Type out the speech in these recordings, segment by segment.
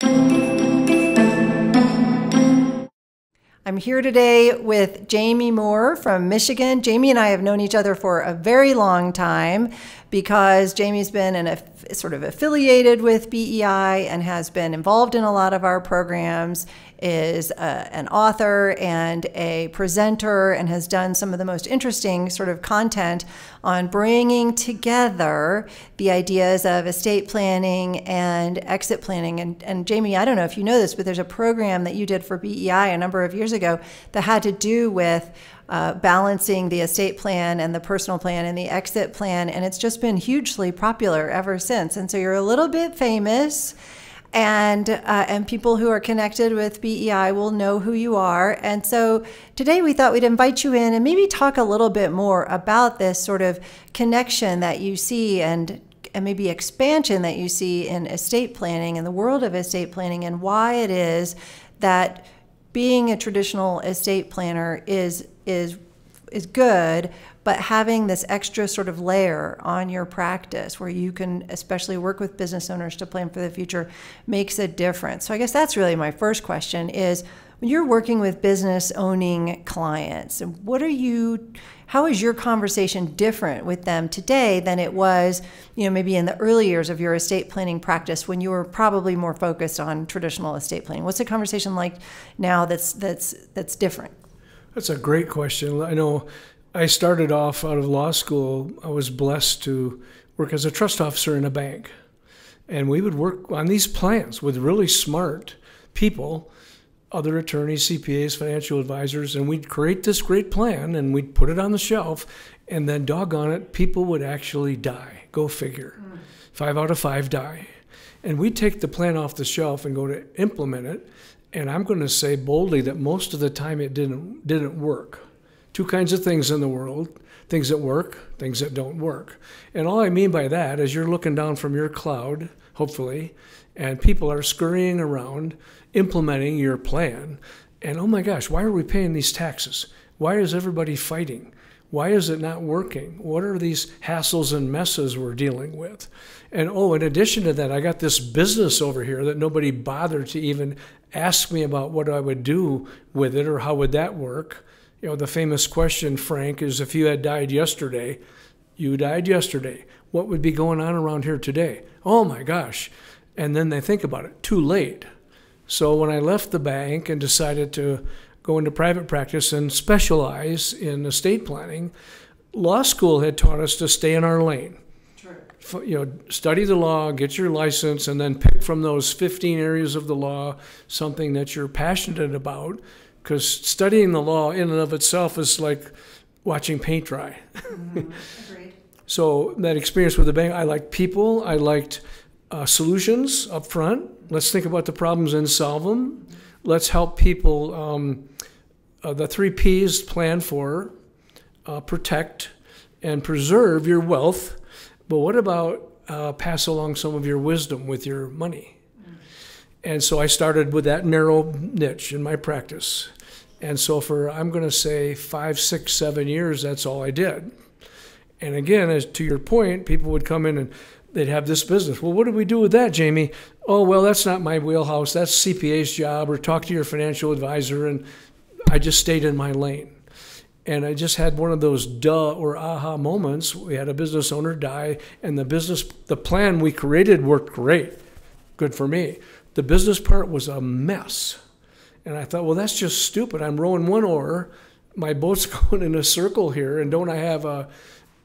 I'm here today with Jamie Mower from Michigan. Jamie and I have known each other for a very long time because Jamie's been sort of affiliated with BEI and has been involved in a lot of our programs, is an author and a presenter, and has done some of the most interesting sort of content on bringing together the ideas of estate planning and exit planning. And Jamie, I don't know if you know this, but there's a program that you did for BEI a number of years ago that had to do with balancing the estate plan and the personal plan and the exit plan, and it's just been hugely popular ever since. And so you're a little bit famous, and people who are connected with BEI will know who you are. And so today we thought we'd invite you in and maybe talk a little bit more about this sort of connection that you see and maybe expansion that you see in estate planning, in the world of estate planning, and why it is that being a traditional estate planner is good, but having this extra sort of layer on your practice where you can especially work with business owners to plan for the future makes a difference. So I guess that's really my first question is, when you're working with business owning clients, how is your conversation different with them today than it was, maybe in the early years of your estate planning practice when you were probably more focused on traditional estate planning? What's the conversation like now that's different? That's a great question. I know I started off out of law school. I was blessed to work as a trust officer in a bank. And we would work on these plans with really smart people, other attorneys, CPAs, financial advisors, and we'd create this great plan and we'd put it on the shelf, and then doggone it, people would actually die. Go figure. 5 out of 5 die. And we'd take the plan off the shelf and go to implement it. And I'm going to say boldly that most of the time it didn't work. Two kinds of things in the world: things that work, things that don't work. And all I mean by that is you're looking down from your cloud, hopefully, and people are scurrying around implementing your plan. And oh my gosh, why are we paying these taxes? Why is everybody fighting? Why is it not working? What are these hassles and messes we're dealing with? And in addition to that, I got this business over here that nobody bothered to even ask me about what I would do with it or how would that work. The famous question, Frank, is if you had died yesterday, what would be going on around here today? Oh my gosh. And then they think about it, too late. So when I left the bank and decided to go into private practice and specialize in estate planning, law school had taught us to stay in our lane. Study the law, get your license, and then pick from those 15 areas of the law something that you're passionate about, because studying the law in and of itself is like watching paint dry. Agreed. So that experience with the bank, I liked people, I liked solutions up front. Let's think about the problems and solve them. Let's help people, the 3 Ps: plan for, protect, and preserve your wealth. But what about pass along some of your wisdom with your money? And so I started with that narrow niche in my practice. And so for, I'm going to say 5, 6, 7 years, that's all I did. And again, as to your point, people would come in and they'd have this business. Well, what do we do with that, Jamie? Oh, well, that's not my wheelhouse. That's CPA's job, or talk to your financial advisor. And I just stayed in my lane. And I just had one of those duh or aha moments. We had a business owner die, and the plan we created worked great. Good for me. The business part was a mess. And I thought, well, that's just stupid. I'm rowing one oar. My boat's going in a circle here, and don't I have a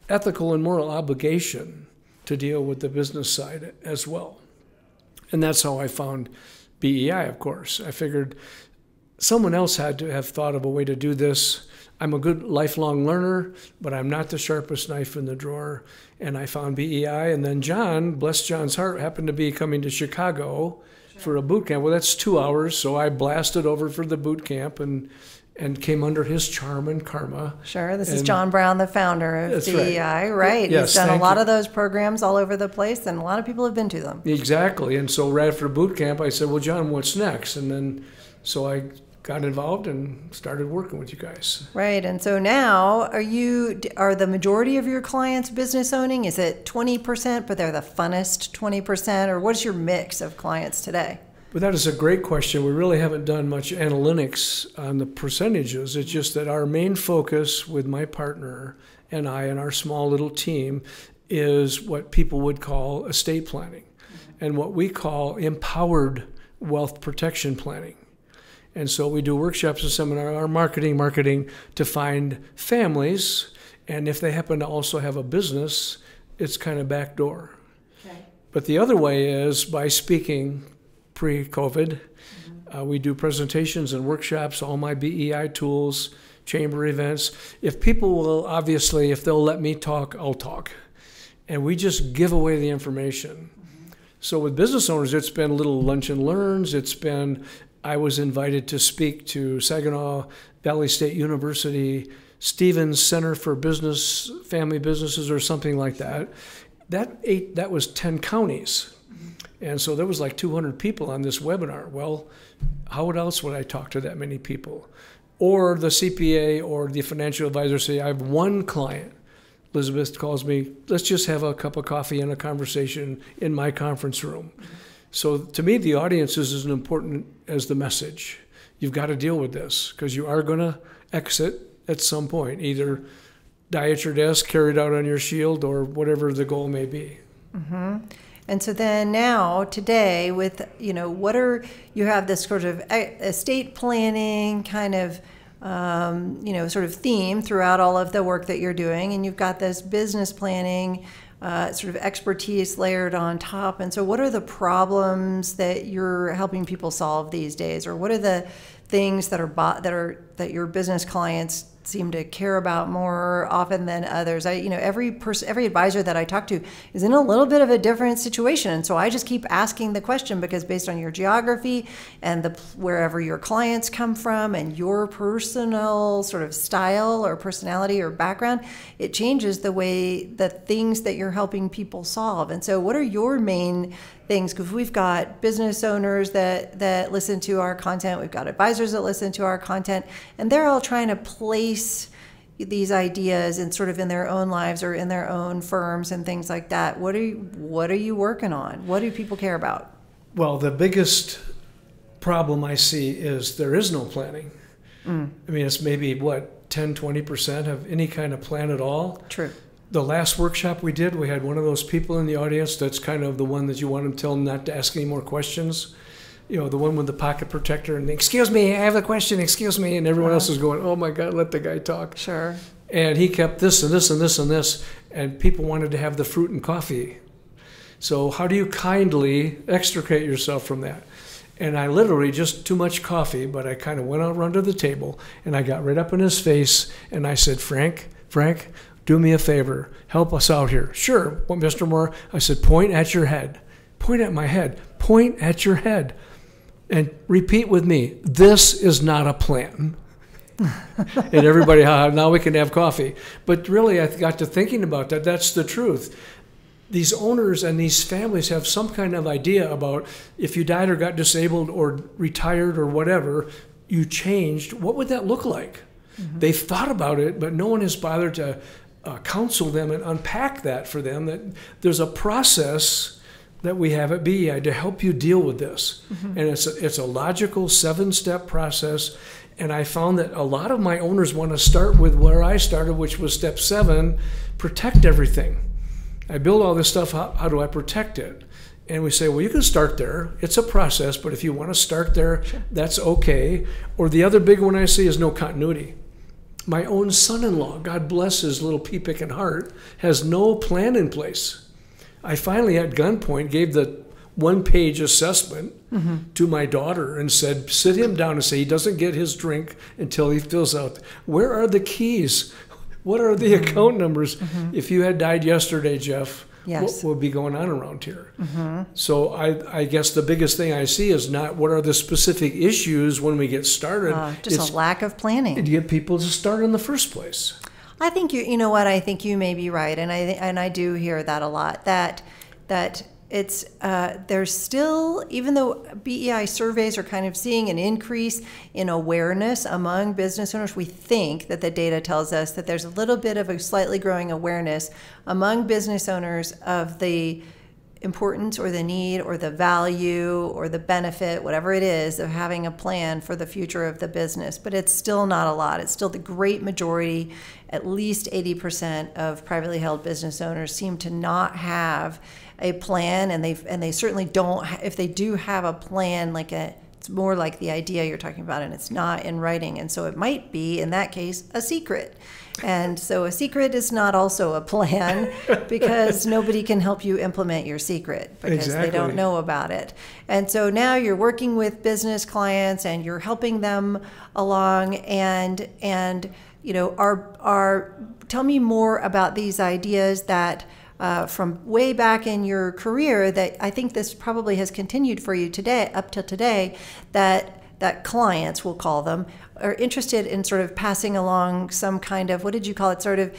ethical and moral obligation to deal with the business side as well? And that's how I found BEI, of course. I figured someone else had to have thought of a way to do this. I'm a good lifelong learner, but I'm not the sharpest knife in the drawer. And I found BEI, and then John, bless John's heart, happened to be coming to Chicago for a boot camp. Well, that's 2 hours, so I blasted over for the boot camp and came under his charm and karma. Sure, this is John Brown, the founder of BEI, right? Yes, he's done a lot of those programs all over the place, and a lot of people have been to them. Exactly, and so right after boot camp, I said, well, John, what's next? And then, so I got involved and started working with you guys. Right, and so now, are the majority of your clients business owning? Is it 20%, but they're the funnest 20%, or what's your mix of clients today? But that is a great question. We really haven't done much analytics on the percentages. It's just that our main focus with my partner and I and our small little team is what people would call estate planning and what we call empowered wealth protection planning. And so we do workshops and seminars, our marketing to find families, and if they happen to also have a business, it's kind of backdoor. Okay. But the other way is by speaking pre-COVID. We do presentations and workshops, all my BEI tools, chamber events. If people will, obviously, if they'll let me talk, I'll talk. And we just give away the information. So with business owners, it's been little lunch and learns. I was invited to speak to Saginaw Valley State University, Stevens Center for Business, Family Businesses, or something like that. That was 10 counties. And so there was like 200 people on this webinar. Well, how else would I talk to that many people? Or the CPA or the financial advisor say, I have one client. Elizabeth calls me, let's just have a cup of coffee and a conversation in my conference room. So to me, the audience is as important as the message. You've got to deal with this because you are going to exit at some point, either die at your desk, carried out on your shield, or whatever the goal may be. Mm-hmm. And so then now, today, with, you have this sort of estate planning kind of, sort of theme throughout all of the work that you're doing, and you've got this business planning sort of expertise layered on top. And so what are the problems that you're helping people solve these days? Or what are the things that your business clients seem to care about more often than others? Every advisor that I talk to is in a little bit of a different situation, and so I just keep asking the question because based on your geography and wherever your clients come from and your personal sort of style or personality or background, it changes the things that you're helping people solve. And so, what are your main things? Because we've got business owners that listen to our content, we've got advisors that listen to our content, and they're all trying to place these ideas in sort of in their own lives or in their own firms and things like that. What are you working on? What do people care about? Well, the biggest problem I see is there is no planning. I mean, it's maybe 10-20% of any kind of plan at all. True. The last workshop we did, we had one of those people in the audience that's kind of the one that you want to tell them not to ask any more questions. The one with the pocket protector and excuse me, I have a question, excuse me, and everyone else is going, oh my God, let the guy talk. Sure. And he kept this and this and this and this, and people wanted to have the fruit and coffee. So how do you kindly extricate yourself from that? And I literally just too much coffee, but I kind of went out around to the table and I got right up in his face and I said, Frank, do me a favor, help us out here. Sure, well, Mr. Moore, I said, point at your head. Point at my head. Point at your head. And repeat with me, this is not a plan. And everybody, now we can have coffee. But really, I got to thinking about that. That's the truth. These owners and these families have some kind of idea about if you died or got disabled or retired or whatever, you changed, what would that look like? Mm-hmm. They've thought about it, but no one has bothered to counsel them and unpack that for them, that there's a process that we have at BEI to help you deal with this. Mm-hmm. And it's a logical 7-step process. And I found that a lot of my owners want to start with where I started, which was step 7, protect everything. I build all this stuff, how do I protect it? And we say, well, you can start there. It's a process, but if you want to start there, sure, that's okay. Or the other big one I see is no continuity. My own son-in-law, God bless his little pea-picking heart, has no plan in place. I finally, at gunpoint, gave the 1-page assessment to my daughter and said, sit him down and say he doesn't get his drink until he fills out. Where are the keys? What are the account numbers? If you had died yesterday, Jeff, yes, what would be going on around here? So I guess the biggest thing I see is not what are the specific issues when we get started. Just a lack of planning. To get people to start in the first place. I think I think you may be right, and I do hear that a lot. That it's there's still, even though BEI surveys are kind of seeing an increase in awareness among business owners, we think that the data tells us that there's a little bit of a slightly growing awareness among business owners of the importance or the need or the value or the benefit, whatever it is, of having a plan for the future of the business. But it's still not a lot. It's still the great majority, at least 80% of privately held business owners seem to not have a plan, and they certainly don't. If they do have a plan, it's more like the idea you're talking about, and it's not in writing. And so it might be, in that case, a secret. And so a secret is not also a plan, because nobody can help you implement your secret because they don't know about it. And so now you're working with business clients and you're helping them along, and tell me more about these ideas that from way back in your career, that I think this probably has continued for you today, up till today, that clients, we'll call them, are interested in sort of passing along some kind of, what did you call it, sort of,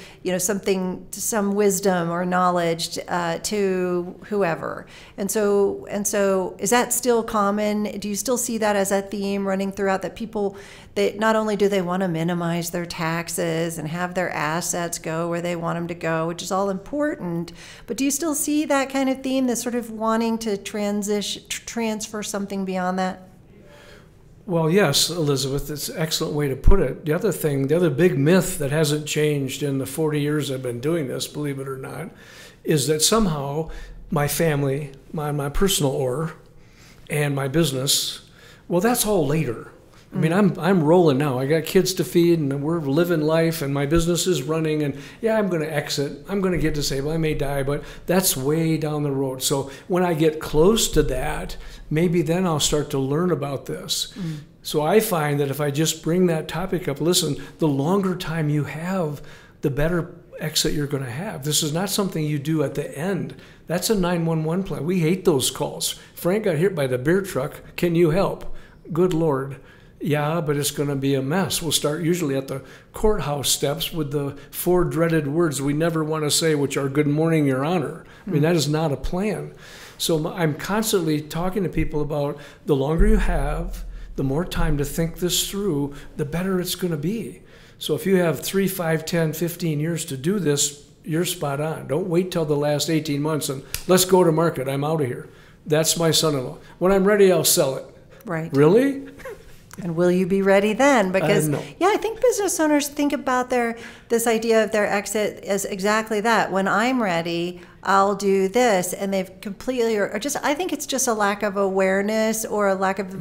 some wisdom or knowledge to whoever. And so is that still common? Do you still see that as a theme running throughout, that people, not only do they want to minimize their taxes and have their assets go where they want them to go, which is all important, but do you still see that kind of theme, this sort of wanting to transfer something beyond that? Well, yes, Elizabeth, it's an excellent way to put it. The other big myth that hasn't changed in the 40 years I've been doing this, believe it or not, is that somehow my family, my personal ore, and my business, well, that's all later. I mean, I'm rolling now. I got kids to feed, and we're living life, and my business is running, and yeah, I'm going to exit. I'm going to get disabled. I may die, but that's way down the road. So when I get close to that, maybe then I'll start to learn about this. So I find that if I just bring that topic up, listen, the longer time you have, the better exit you're going to have. This is not something you do at the end. That's a 911 plan. We hate those calls. Frank got hit by the beer truck. Can you help? Good Lord. Yeah, but it's going to be a mess. We'll start usually at the courthouse steps with the 4 dreaded words we never want to say, which are "Good morning, Your Honor." I mean, that is not a plan. So I'm constantly talking to people about the longer you have, the more time to think this through, the better it's going to be. So if you have 3, 5, 10, 15 years to do this, you're spot on. Don't wait till the last 18 months and let's go to market. I'm out of here. That's my son-in-law. When I'm ready, I'll sell it. Right. Really? And will you be ready then? Because no. Yeah, I think business owners think about this idea of their exit as exactly that. When I'm ready, I'll do this, and they've completely, or just, I think it's just a lack of awareness or a lack of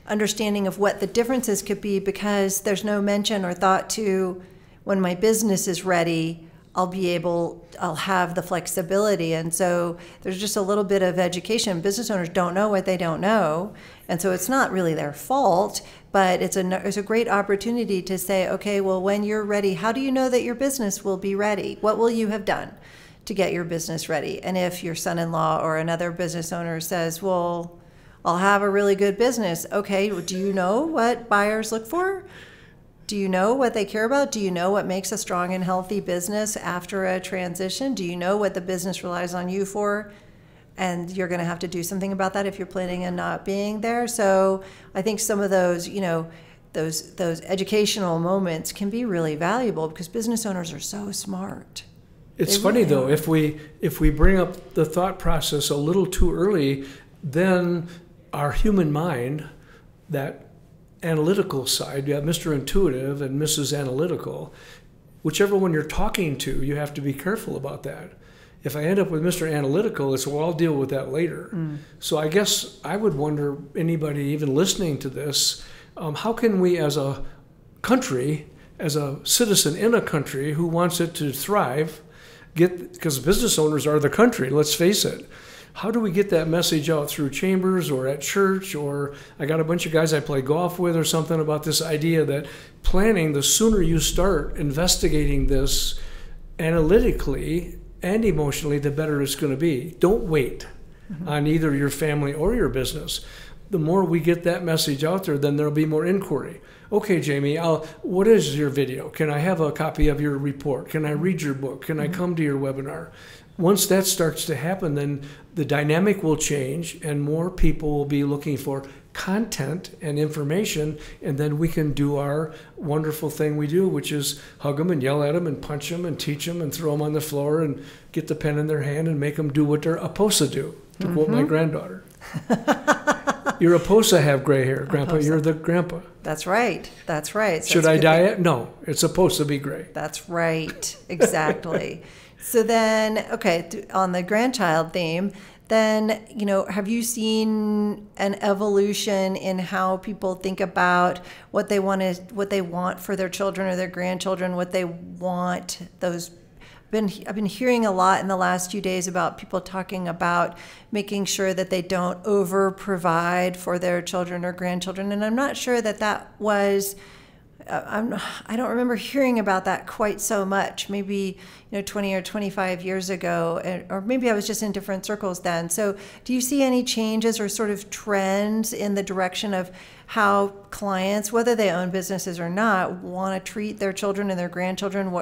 understanding of what the differences could be, because there's no mention or thought to, when my business is ready, I'll have the flexibility. And so there's just a little bit of education. Business owners don't know what they don't know. And so it's not really their fault, but it's a great opportunity to say, okay, well, when you're ready, how do you know that your business will be ready? What will you have done to get your business ready? And if your son-in-law or another business owner says, well, I'll have a really good business. Okay, do you know what buyers look for? Do you know what they care about? Do you know what makes a strong and healthy business after a transition? Do you know what the business relies on you for? And you're going to have to do something about that if you're planning on not being there. So I think some of those, those educational moments can be really valuable, because business owners are so smart. It's funny though, if we bring up the thought process a little too early, then our human mind, that analytical side, you have Mr. Intuitive and Mrs. Analytical, whichever one you're talking to, you have to be careful about that. If I end up with Mr. Analytical, it's, well, I'll deal with that later. So I guess I would wonder, anybody even listening to this, how can we as a country, as a citizen in a country who wants it to thrive, because business owners are the country, let's face it. How do we get that message out through chambers or at church, or I got a bunch of guys I play golf with or something, about this idea that planning, the sooner you start investigating this analytically and emotionally, the better it's going to be. Don't wait on either your family or your business. The more we get that message out there, then there'll be more inquiry. Okay, Jamie, what is your video? Can I have a copy of your report? Can I read your book? Can I come to your webinar? Once that starts to happen, then the dynamic will change and more people will be looking for content and information, and then we can do our wonderful thing we do, which is hug them and yell at them and punch them and teach them and throw them on the floor and get the pen in their hand and make them do what they're supposed to do, to quote my granddaughter. You're supposed to have gray hair, Grandpa. You're the grandpa. That's right. That's right. So should I dye it? No, it's supposed to be gray. That's right. Exactly. So then, okay, on the grandchild theme, then, have you seen an evolution in how people think about what they want for their children or their grandchildren, what they want those? I've been hearing a lot in the last few days about people talking about making sure that they don't over provide for their children or grandchildren, and I'm not sure that was. I don't remember hearing about that quite so much. Maybe 20 or 25 years ago, or maybe I was just in different circles then. So, do you see any changes or sort of trends in the direction of how clients, whether they own businesses or not, want to treat their children and their grandchildren?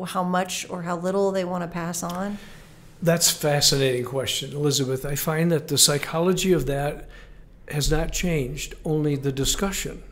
How much or how little they want to pass on? That's a fascinating question, Elizabeth. I find that the psychology of that has not changed, only the discussion.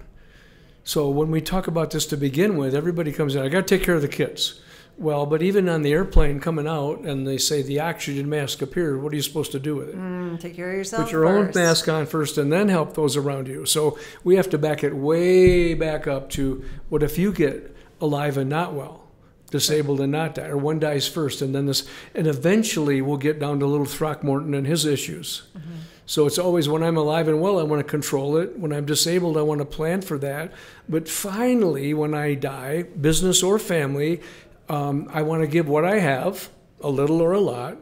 So when we talk about this to begin with, everybody comes in, I got to take care of the kids. Well, but even on the airplane coming out and they say the oxygen mask appeared, what are you supposed to do with it? Take care of yourself. Put your own mask on first and then help those around you. So we have to back it way back up to what if you get alive and not well, disabled and not die, or one dies first, and then this, and eventually we'll get down to little Throckmorton and his issues. Mm-hmm. So it's always when I'm alive and well, I want to control it. When I'm disabled, I want to plan for that. But finally, when I die, business or family, I want to give what I have, a little or a lot,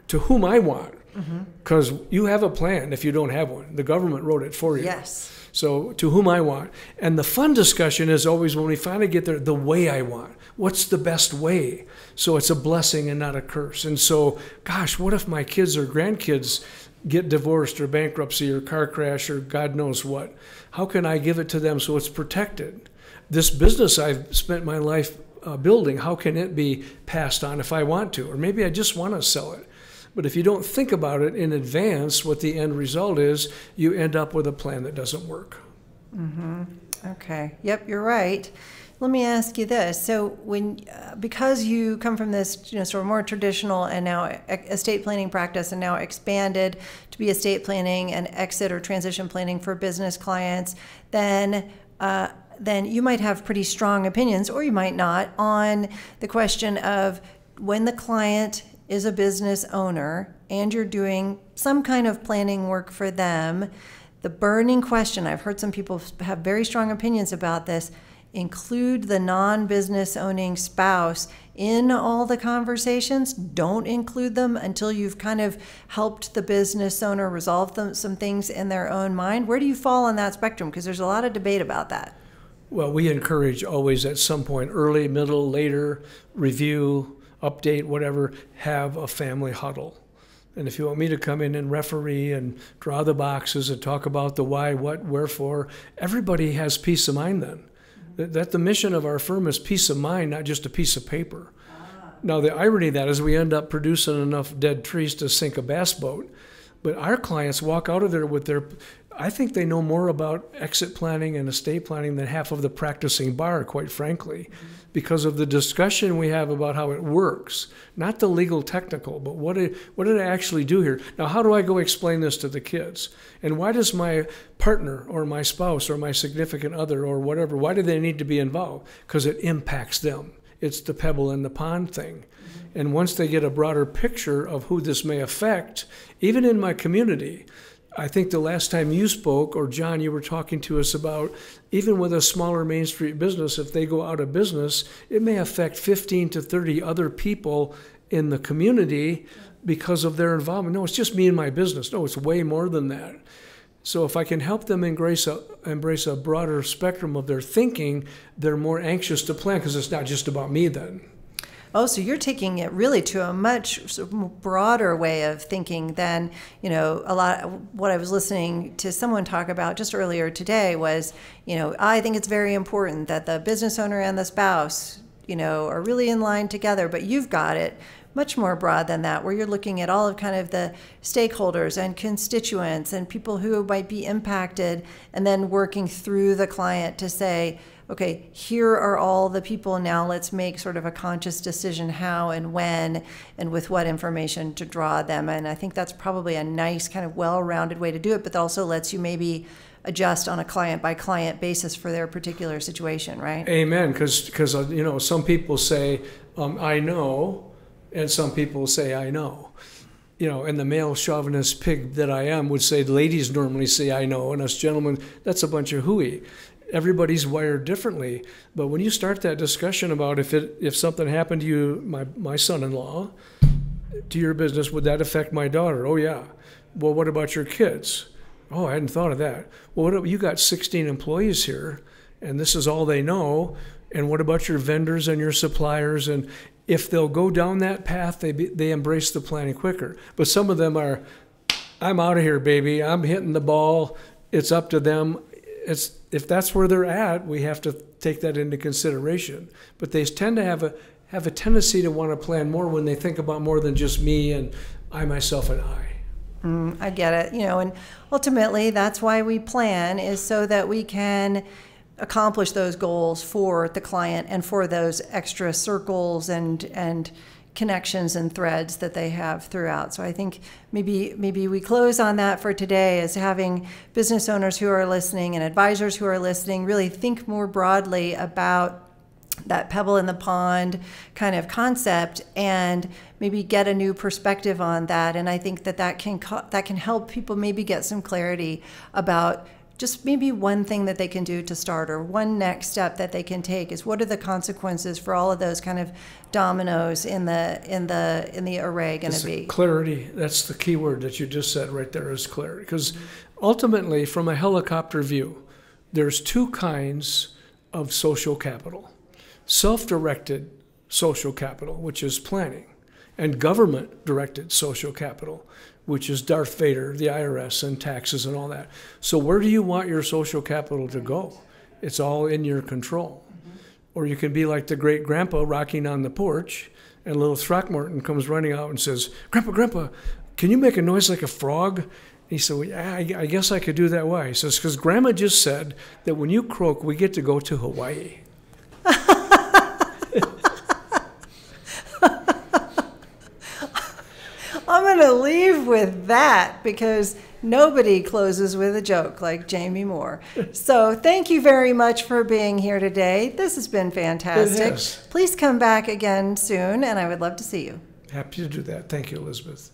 to whom I want. Because you have a plan if you don't have one. The government wrote it for you. Yes. So to whom I want. And the fun discussion is always when we finally get there, the way I want. What's the best way? So it's a blessing and not a curse. And so, gosh, what if my kids or grandkids get divorced or bankruptcy or car crash or God knows what? How can I give it to them so it's protected? This business I've spent my life building, how can it be passed on if I want to? Or maybe I just want to sell it. But if you don't think about it in advance, what the end result is, you end up with a plan that doesn't work. Okay. Yep, you're right. Let me ask you this. So because you come from this sort of more traditional and now estate planning practice and now expanded to be estate planning and exit or transition planning for business clients, then you might have pretty strong opinions, or you might not, on the question of when the client is a business owner and you're doing some kind of planning work for them, the burning question, I've heard some people have very strong opinions about this, include the non-business owning spouse in all the conversations. Don't include them until you've kind of helped the business owner resolve some things in their own mind. Where do you fall on that spectrum? Because there's a lot of debate about that. Well, we encourage always at some point, early, middle, later, review, update, whatever, have a family huddle. And if you want me to come in and referee and draw the boxes and talk about the why, what, wherefore, everybody has peace of mind then. That the mission of our firm is peace of mind, not just a piece of paper. Now, the irony of that is we end up producing enough dead trees to sink a bass boat. But our clients walk out of there with I think they know more about exit planning and estate planning than half of the practicing bar, quite frankly, because of the discussion we have about how it works. Not the legal technical, but what did I actually do here? Now, how do I go explain this to the kids? And why does my partner or my spouse or my significant other or whatever, why do they need to be involved? Because it impacts them. It's the pebble in the pond thing. And once they get a broader picture of who this may affect, even in my community, I think the last time you spoke, or John, you were talking to us about, even with a smaller Main Street business, if they go out of business, it may affect 15 to 30 other people in the community because of their involvement. No, it's just me and my business. No, it's way more than that. So if I can help them embrace a broader spectrum of their thinking, they're more anxious to plan because it's not just about me then. Oh, so you're taking it really to a much sort of broader way of thinking than, a lot of what I was listening to someone talk about just earlier today was, I think it's very important that the business owner and the spouse, are really in line together, but you've got it much more broad than that, where you're looking at all of kind of the stakeholders and constituents and people who might be impacted, and then working through the client to say, okay, here are all the people, now let's make sort of a conscious decision how and when and with what information to draw them. And I think that's probably a nice kind of well-rounded way to do it, but that also lets you maybe adjust on a client-by-client basis for their particular situation, right? Amen, because some people say, I know, and some people say, I know. And the male chauvinist pig that I am would say, ladies normally say, I know, and us gentlemen, that's a bunch of hooey. Everybody's wired differently. But when you start that discussion about if something happened to you, my son-in-law, to your business, would that affect my daughter? Oh, yeah. Well, what about your kids? Oh, I hadn't thought of that. Well, you got 16 employees here, and this is all they know. And what about your vendors and your suppliers? And if they'll go down that path, they embrace the planning quicker. But some of them are, I'm out of here, baby. I'm hitting the ball. It's up to them. If that's where they're at, we have to take that into consideration. But they tend to have a tendency to want to plan more when they think about more than just me and I, myself, and I. I get it. And ultimately that's why we plan, is so that we can accomplish those goals for the client and for those extra circles and connections and threads that they have throughout. So I think maybe we close on that for today, as having business owners who are listening and advisors who are listening really think more broadly about that pebble in the pond kind of concept and maybe get a new perspective on that. And I think that can help people maybe get some clarity about just maybe one thing that they can do to start, or one next step that they can take, is what are the consequences for all of those kind of dominoes in the array going to be. Clarity. That's the key word that you just said right there, is clarity. Because ultimately, from a helicopter view, there's two kinds of social capital. Self-directed social capital, which is planning, and government-directed social capital, which is Darth Vader, the IRS, and taxes and all that. So where do you want your social capital to go? It's all in your control. Mm-hmm. Or you can be like the great grandpa rocking on the porch, and little Throckmorton comes running out and says, Grandpa, can you make a noise like a frog? And he said, well, yeah, I guess I could do that. Why? He says, because Grandma just said that when you croak, we get to go to Hawaii. I'm going to leave with that, because nobody closes with a joke like Jamie Moore. So thank you very much for being here today. This has been fantastic. Please come back again soon, and I would love to see you. Happy to do that. Thank you, Elizabeth.